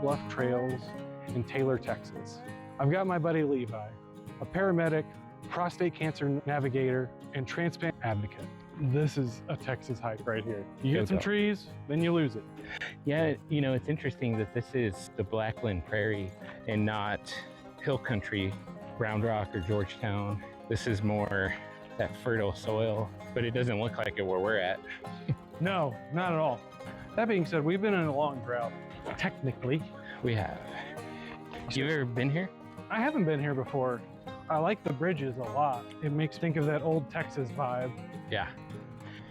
Bluff Trails in Taylor, Texas. I've got my buddy Levi, a paramedic, prostate cancer navigator, and transplant advocate. This is a Texas hike right here. You get some trees, then you lose it. Yeah, you know, it's interesting that this is the Blackland Prairie and not hill country, Round Rock or Georgetown. This is more that fertile soil, but it doesn't look like it where we're at. No, not at all. That being said, we've been in a long drought, technically. We have. You ever been here? I haven't been here before. I like the bridges a lot. It makes me think of that old Texas vibe. Yeah.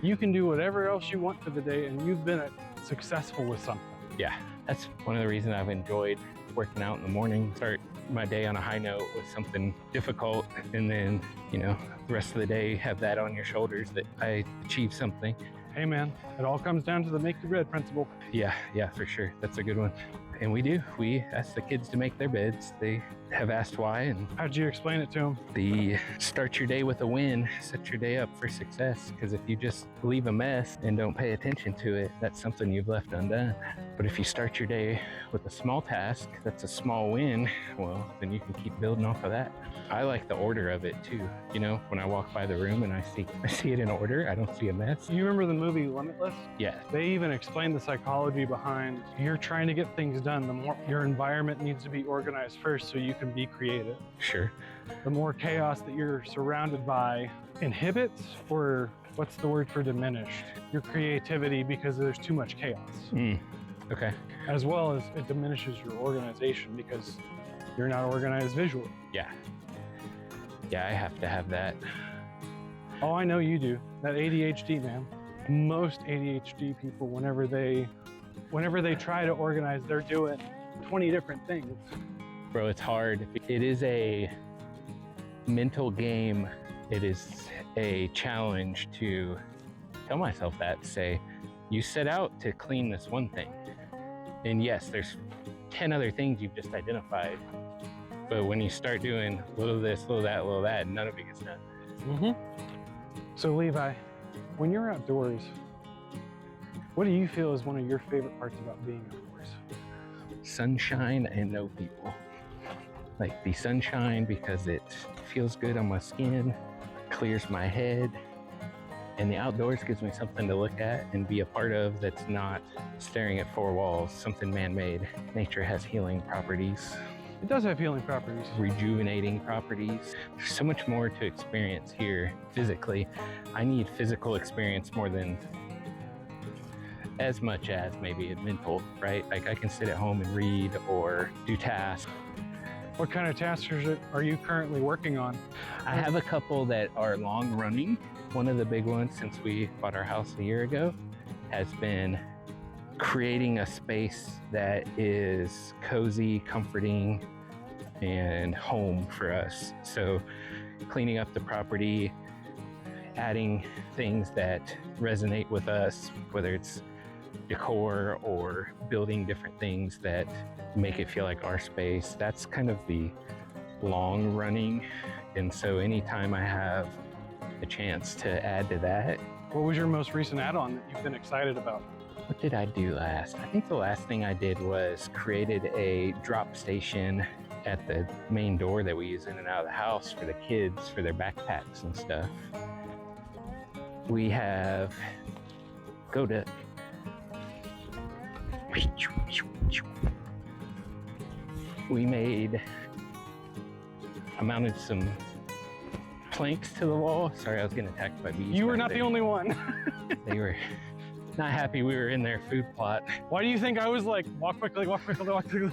You can do whatever else you want for the day and you've been successful with something. Yeah, that's one of the reasons I've enjoyed working out in the morning. Start my day on a high note with something difficult, and then, you know, the rest of the day have that on your shoulders that I achieved something. Hey man, it all comes down to the make your bed principle. Yeah, for sure. That's a good one. And we ask the kids to make their beds. They have asked why, and how'd you explain it to them? The start your day with a win, set your day up for success. Because if you just leave a mess and don't pay attention to it, that's something you've left undone. But if you start your day with a small task, that's a small win, well, then you can keep building off of that. I like the order of it too. You know, when I walk by the room and I see it in order, I don't see a mess. You remember the movie Limitless? Yeah. They even explain the psychology behind you're trying to get things done. The more your environment needs to be organized first so you can be creative. Sure. The more chaos that you're surrounded by inhibits, or what's the word for diminished, your creativity because there's too much chaos. Okay. As well as it diminishes your organization because you're not organized visually. Yeah. Yeah, I have to have that. Oh, I know you do. That ADHD, man. Most ADHD people, whenever they try to organize, they're doing 20 different things. Bro, it's hard. It is a mental game. It is a challenge to tell myself that, say, you set out to clean this one thing. And yes, there's 10 other things you've just identified. But when you start doing a little of this, a little of that, none of it gets done. So Levi, when you're outdoors, what do you feel is one of your favorite parts about being outdoors? Sunshine and no people. Like the sunshine because it feels good on my skin, clears my head, and the outdoors gives me something to look at and be a part of that's not staring at four walls, something man-made. Nature has healing properties. It does have healing properties. Rejuvenating properties. There's so much more to experience here physically. I need physical experience more than as much as maybe a mental, right? Like I can sit at home and read or do tasks. What kind of tasks are you currently working on? I have a couple that are long running. One of the big ones since we bought our house a year ago has been creating a space that is cozy, comforting, and home for us. So cleaning up the property, adding things that resonate with us, whether it's decor or building different things that make it feel like our space. That's kind of the long running. And so anytime I have a chance to add to that. What was your most recent add-on that you've been excited about? What did I do last? I think the last thing I did was created a drop station at the main door that we use in and out of the house for the kids, for their backpacks and stuff. We have, go to, I mounted some planks to the wall. Sorry, I was getting attacked by bees. You were not the only one. They were not happy we were in their food plot. Why do you think I was like, walk quickly, walk quickly, walk quickly?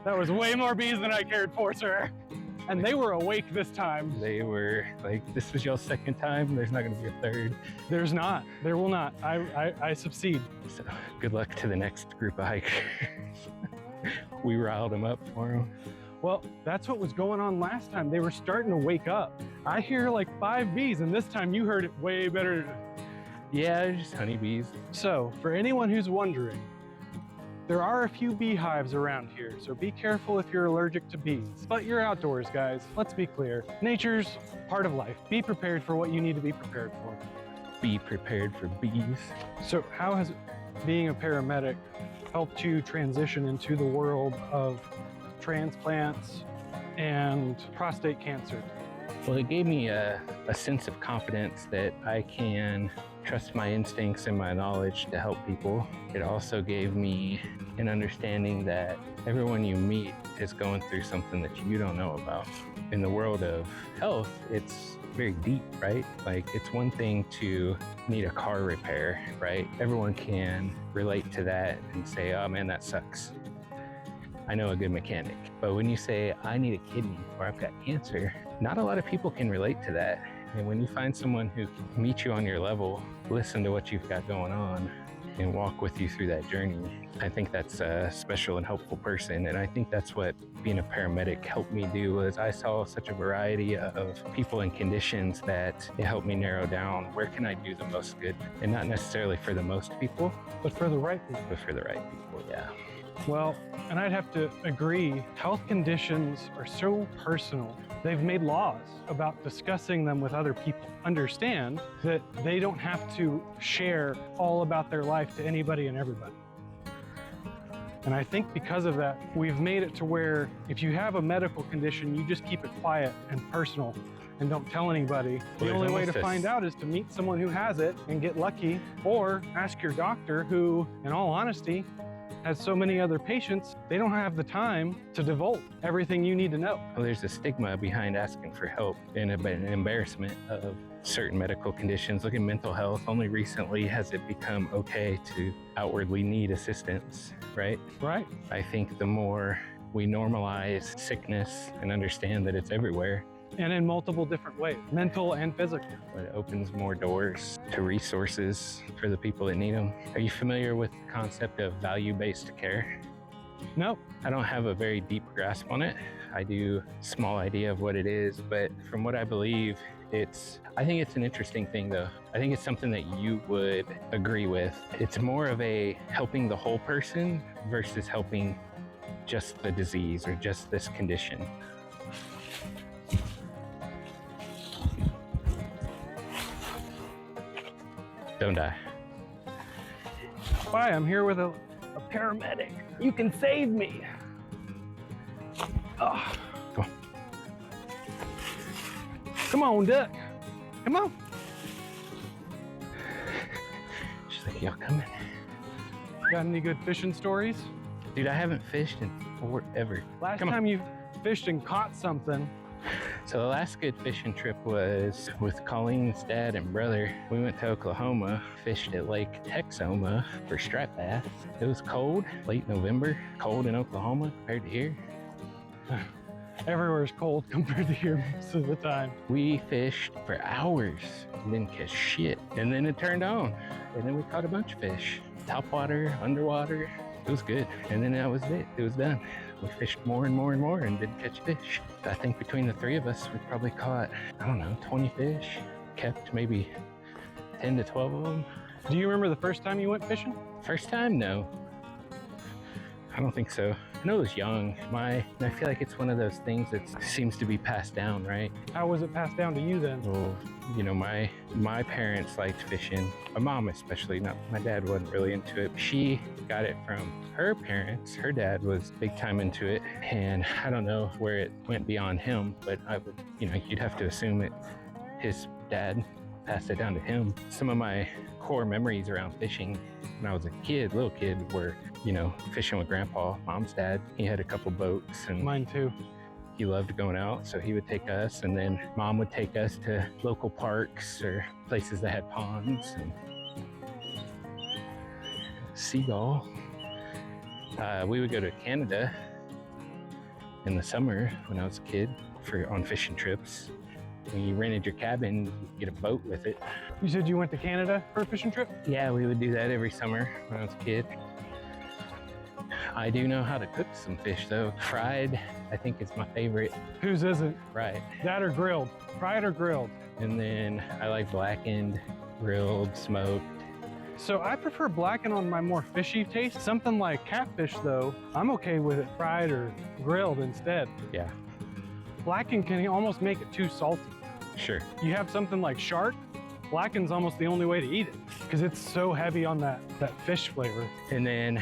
That was way more bees than I cared for, sir. And they were awake this time. They were like, this was your second time. There's not gonna be a third. There's not, there will not. I succeed. So good luck to the next group of hikers. We riled them up for them. Well, that's what was going on last time. They were starting to wake up. I hear like 5 bees, and this time you heard it way better. Yeah, they're just honeybees. So for anyone who's wondering, there are a few beehives around here, so be careful if you're allergic to bees. But you're outdoors, guys. Let's be clear. Nature's part of life. Be prepared for what you need to be prepared for. Be prepared for bees. So how has being a paramedic helped you transition into the world of transplants and prostate cancer? Well, it gave me a sense of confidence that I can trust my instincts and my knowledge to help people. It also gave me an understanding that everyone you meet is going through something that you don't know about. In the world of health, it's very deep, right? Like, it's one thing to need a car repair, right? Everyone can relate to that and say, oh man, that sucks. I know a good mechanic. But when you say, I need a kidney or I've got cancer, not a lot of people can relate to that. And when you find someone who can meet you on your level, listen to what you've got going on, and walk with you through that journey, I think that's a special and helpful person. And I think that's what being a paramedic helped me do, was I saw such a variety of people and conditions that it helped me narrow down where can I do the most good, and not necessarily for the most people, But for the right people. but for the right people, yeah. Well, and I'd have to agree, health conditions are so personal. They've made laws about discussing them with other people. Understand that they don't have to share all about their life to anybody and everybody. And I think because of that, we've made it to where if you have a medical condition, you just keep it quiet and personal and don't tell anybody. The Well, only way to there's almost find out is to meet someone who has it and get lucky, or ask your doctor who, in all honesty, has so many other patients, they don't have the time to divulge everything you need to know. Well, there's a stigma behind asking for help and an embarrassment of certain medical conditions. Look at mental health. Only recently has it become okay to outwardly need assistance, right? Right? I think the more we normalize sickness and understand that it's everywhere, And in multiple different ways, mental and physical. it opens more doors to resources for the people that need them. Are you familiar with the concept of value-based care? No, I don't have a very deep grasp on it. I do a small idea of what it is, but from what I believe, I think it's an interesting thing though. I think it's something that you would agree with. It's more of a helping the whole person versus helping just the disease or just this condition. Don't die. Hi, I'm here with a paramedic. You can save me. Oh. Come on. Come on, duck. Come on. She's like, y'all coming? Got any good fishing stories? Dude, I haven't fished in forever. Last Come on. time you fished and caught something, So the last good fishing trip was with Colleen's dad and brother. We went to Oklahoma, fished at Lake Texoma for striped bass. It was cold, late November, cold in Oklahoma compared to here. everywhere's cold compared to here most of the time. We fished for hours and didn't catch shit. And then it turned on, and then we caught a bunch of fish. Top water, underwater, it was good. And then that was it, it was done. We fished more and more and more and didn't catch fish. I think between the three of us, we probably caught, I don't know, 20 fish, kept maybe 10 to 12 of them. Do you remember the first time you went fishing? First time, no. I don't think so. I know I was young. I feel like it's one of those things that seems to be passed down, right? How was it passed down to you then? Well, you know, my parents liked fishing. My mom especially, not my dad wasn't really into it. She got it from her parents. Her dad was big time into it. And I don't know where it went beyond him, but I would, you know, you'd have to assume it, his dad passed it down to him. Some of my core memories around fishing when I was a kid, little kid, were, you know, fishing with grandpa, mom's dad. He had a couple boats and Mine too. he loved going out, so he would take us, and then mom would take us to local parks or places that had ponds. And seagull. We would go to Canada in the summer when I was a kid on fishing trips. When you rented your cabin, you'd get a boat with it. You said you went to Canada for a fishing trip? Yeah, we would do that every summer when I was a kid. I do know how to cook some fish though. Fried, I think is my favorite. Whose isn't? Right. That or grilled? Fried or grilled? And then I like blackened, grilled, smoked. So I prefer blackened on my more fishy taste. Something like catfish though, I'm okay with it fried or grilled instead. Yeah, Blackened can almost make it too salty. sure. You have something like shark, blackened's almost the only way to eat it because it's so heavy on that fish flavor. And then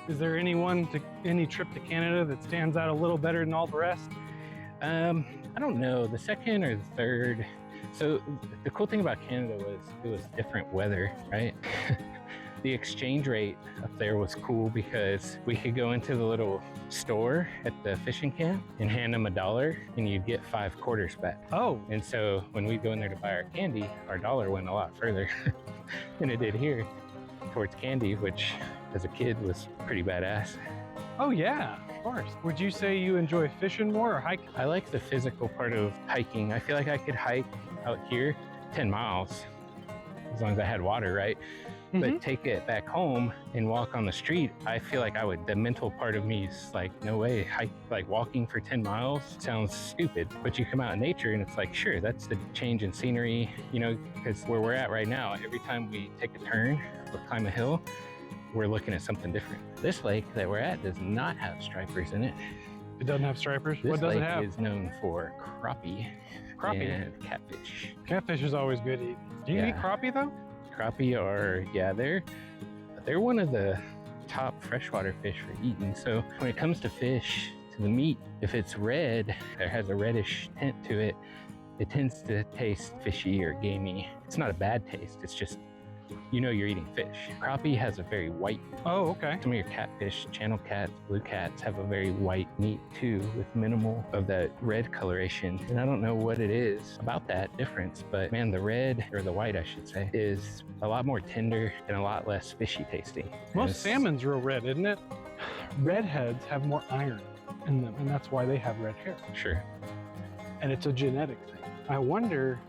Is there any trip to Canada that stands out a little better than all the rest? I don't know, the second or the third. So the cool thing about Canada was it was different weather, right? The exchange rate up there was cool because we could go into the little store at the fishing camp and hand them $1 and you'd get 5 quarters back. Oh, And so when we'd go in there to buy our candy, our dollar went a lot further than it did here towards candy, which as a kid was pretty badass. oh yeah, of course. Would you say you enjoy fishing more or hiking? I like the physical part of hiking. I feel like I could hike out here 10 miles as long as I had water, right? But take it back home and walk on the street, I feel like the mental part of me is like, no way, like walking for 10 miles sounds stupid. But you come out in nature and it's like, sure, that's the change in scenery, you know, because where we're at right now, every time we take a turn or climb a hill, we're looking at something different. This lake that we're at does not have stripers in it. It doesn't have stripers? This What does lake it have? is known for crappie. Crappie? And catfish. Catfish is always good to eat. Do you eat crappie though? Crappie are, yeah, they're one of the top freshwater fish for eating. So when it comes to fish, to the meat, if it's red or has a reddish tint to it, it tends to taste fishy or gamey. It's not a bad taste, it's just, you know you're eating fish. Crappie has a very white. Oh, okay. Some of your catfish, channel cats, blue cats have a very white meat too, with minimal of that red coloration. And I don't know what it is about that difference, but man, the red, or the white I should say, is a lot more tender and a lot less fishy tasting. Most salmon's real red, isn't it? Redheads have more iron in them, and that's why they have red hair. Sure. And it's a genetic thing. I wonder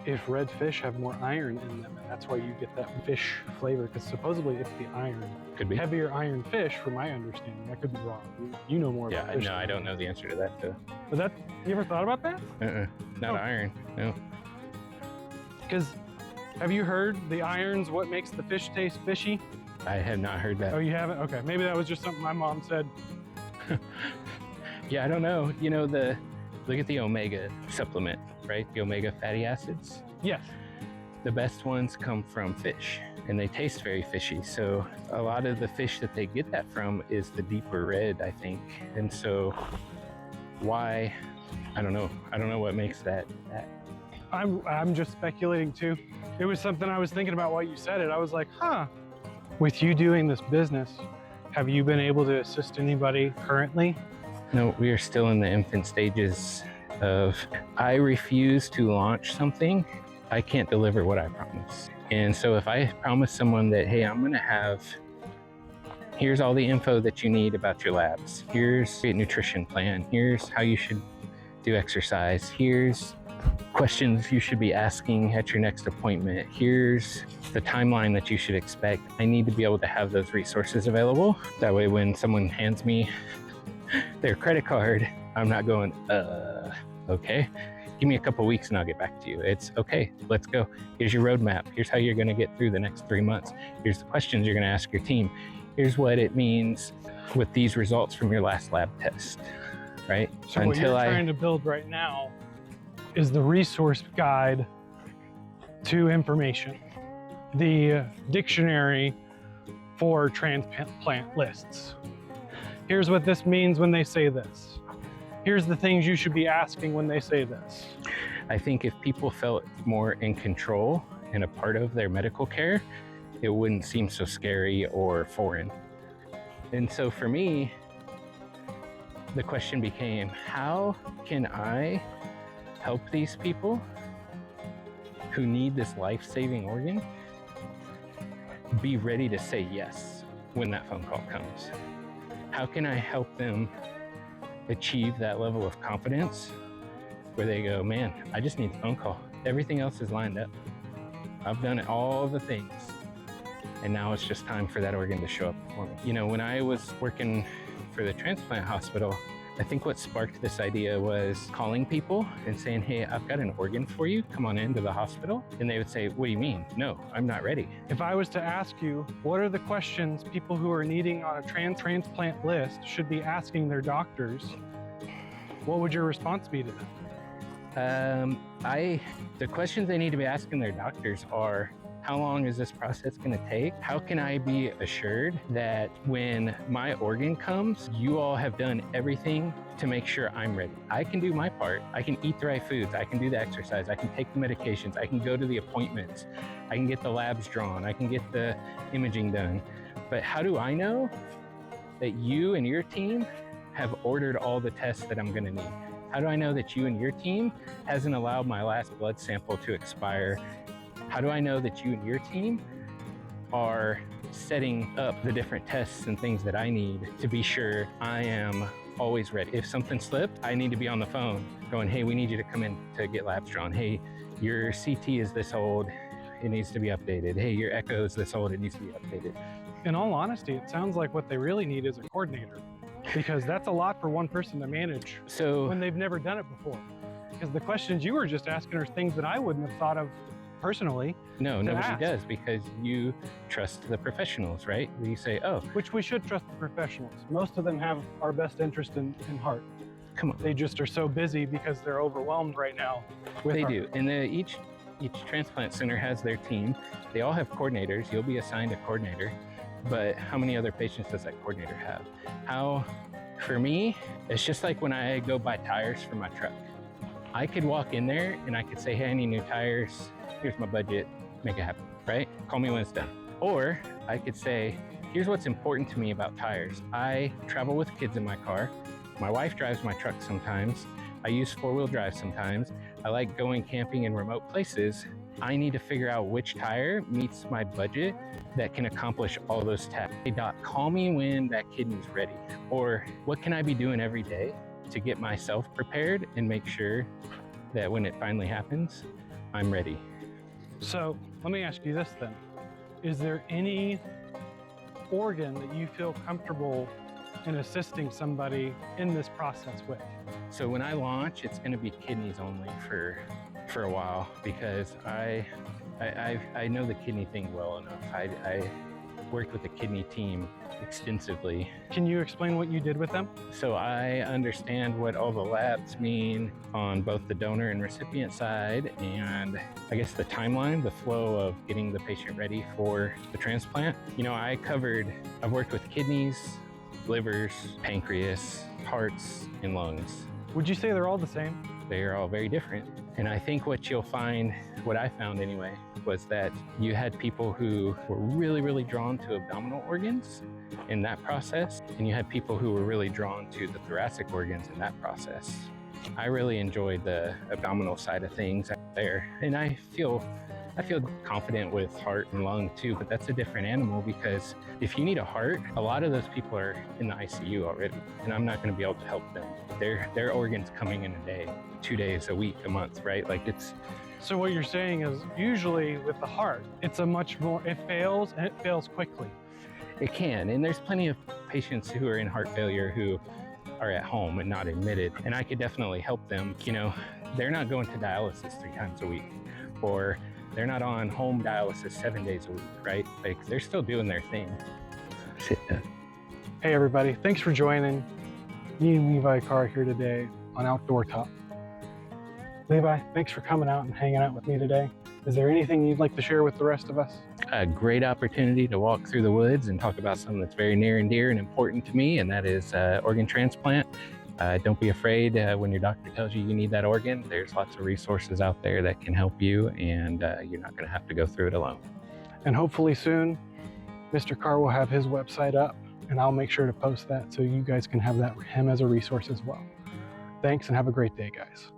if red fish have more iron in them, and that's why you get that fish flavor, because supposedly it's the iron. Could be. Heavier iron fish, from my understanding. I could be wrong. You know more about fish. No, I don't know the answer to that though. But you ever thought about that? Not iron, no. Because have you heard the iron's what makes the fish taste fishy? I have not heard that. Oh, you haven't? Okay, maybe that was just something my mom said. Yeah, I don't know. You know, look at the omega supplement, right? The omega fatty acids. Yes. The best ones come from fish and they taste very fishy. So a lot of the fish that they get that from is the deeper red, I think. And so why, I don't know. I don't know what makes that. I'm just speculating too. It was something I was thinking about while you said it. I was like, huh, with you doing this business, have you been able to assist anybody currently? No, we are still in the infant stages of, I refuse to launch something. I can't deliver what I promise. And so if I promise someone that, hey, I'm gonna have, here's all the info that you need about your labs. Here's a nutrition plan. Here's how you should do exercise. Here's questions you should be asking at your next appointment. Here's the timeline that you should expect. I need to be able to have those resources available. That way when someone hands me their credit card, I'm not going, okay, give me a couple weeks and I'll get back to you. It's okay, let's go. Here's your roadmap. Here's how you're gonna get through the next 3 months. Here's the questions you're gonna ask your team. Here's what it means with these results from your last lab test, right? So what you're trying to build right now is the resource guide to information, the dictionary for transplant lists. Here's what this means when they say this. Here's the things you should be asking when they say this. I think if people felt more in control and a part of their medical care, it wouldn't seem so scary or foreign. And so for me, the question became, how can I help these people who need this life-saving organ be ready to say yes when that phone call comes? How can I help them achieve that level of confidence where they go, man, I just need the phone call. Everything else is lined up. I've done all the things. And now it's just time for that organ to show up for me. You know, when I was working for the transplant hospital, I think what sparked this idea was calling people and saying, hey, I've got an organ for you. Come on into the hospital. And they would say, what do you mean? No, I'm not ready. If I was to ask you, what are the questions people who are needing on a transplant list should be asking their doctors, what would your response be to them? The questions they need to be asking their doctors are, How long is this process going to take? How can I be assured that when my organ comes, you all have done everything to make sure I'm ready? I can do my part. I can eat the right foods. I can do the exercise. I can take the medications. I can go to the appointments. I can get the labs drawn. I can get the imaging done. But how do I know that you and your team have ordered all the tests that I'm going to need? How do I know that you and your team hasn't allowed my last blood sample to expire? How do I know that you and your team are setting up the different tests and things that I need to be sure I am always ready? If something slipped, I need to be on the phone going, hey, we need you to come in to get labs drawn. Hey, your CT is this old, it needs to be updated. Hey, your echo is this old, it needs to be updated. In all honesty, it sounds like what they really need is a coordinator, because that's a lot for one person to manage when they've never done it before. Because the questions you were just asking are things that I wouldn't have thought of personally. No, nobody does, because you trust the professionals, right? You say, oh. Which we should trust the professionals. Most of them have our best interest in heart. Come on. They just are so busy because they're overwhelmed right now. They do. And each transplant center has their team. They all have coordinators. You'll be assigned a coordinator. But how many other patients does that coordinator have? For me, it's just like when I go buy tires for my truck. I could walk in there and I could say, hey, I need new tires. Here's my budget, make it happen, right? Call me when it's done. Or I could say, here's what's important to me about tires. I travel with kids in my car. My wife drives my truck sometimes. I use 4-wheel drive sometimes. I like going camping in remote places. I need to figure out which tire meets my budget that can accomplish all those tasks. Hey, doc, call me when that kidney's ready. Or what can I be doing every day to get myself prepared and make sure that when it finally happens, I'm ready. So let me ask you this then. Is there any organ that you feel comfortable in assisting somebody in this process with? So when I launch, it's going to be kidneys only for a while, because I know the kidney thing well enough. I worked with the kidney team extensively. Can you explain what you did with them? So I understand what all the labs mean on both the donor and recipient side, and I guess the timeline, the flow of getting the patient ready for the transplant. You know, I've worked with kidneys, livers, pancreas, hearts, and lungs. Would you say they're all the same? They are all very different. And I think what I found anyway, was that you had people who were really, really drawn to abdominal organs in that process, and you had people who were really drawn to the thoracic organs in that process. I really enjoyed the abdominal side of things there, and I feel confident with heart and lung too, but that's a different animal, because if you need a heart, a lot of those people are in the ICU already, and I'm not going to be able to help them. Their organs coming in a day, 2 days, a week, a month, right? Like it's. So what you're saying is usually with the heart, it's it fails, and it fails quickly. It can, and there's plenty of patients who are in heart failure who are at home and not admitted, and I could definitely help them. You know, they're not going to dialysis 3 times a week, or they're not on home dialysis 7 days a week, right? Like they're still doing their thing. Sit down. Hey everybody, thanks for joining me and Levi Carr here today on Outdoor Talk. Levi, thanks for coming out and hanging out with me today. Is there anything you'd like to share with the rest of us? A great opportunity to walk through the woods and talk about something that's very near and dear and important to me, and that is organ transplant. Don't be afraid when your doctor tells you need that organ. There's lots of resources out there that can help you, and you're not going to have to go through it alone. And hopefully soon, Mr. Carr will have his website up, and I'll make sure to post that so you guys can have him as a resource as well. Thanks, and have a great day, guys.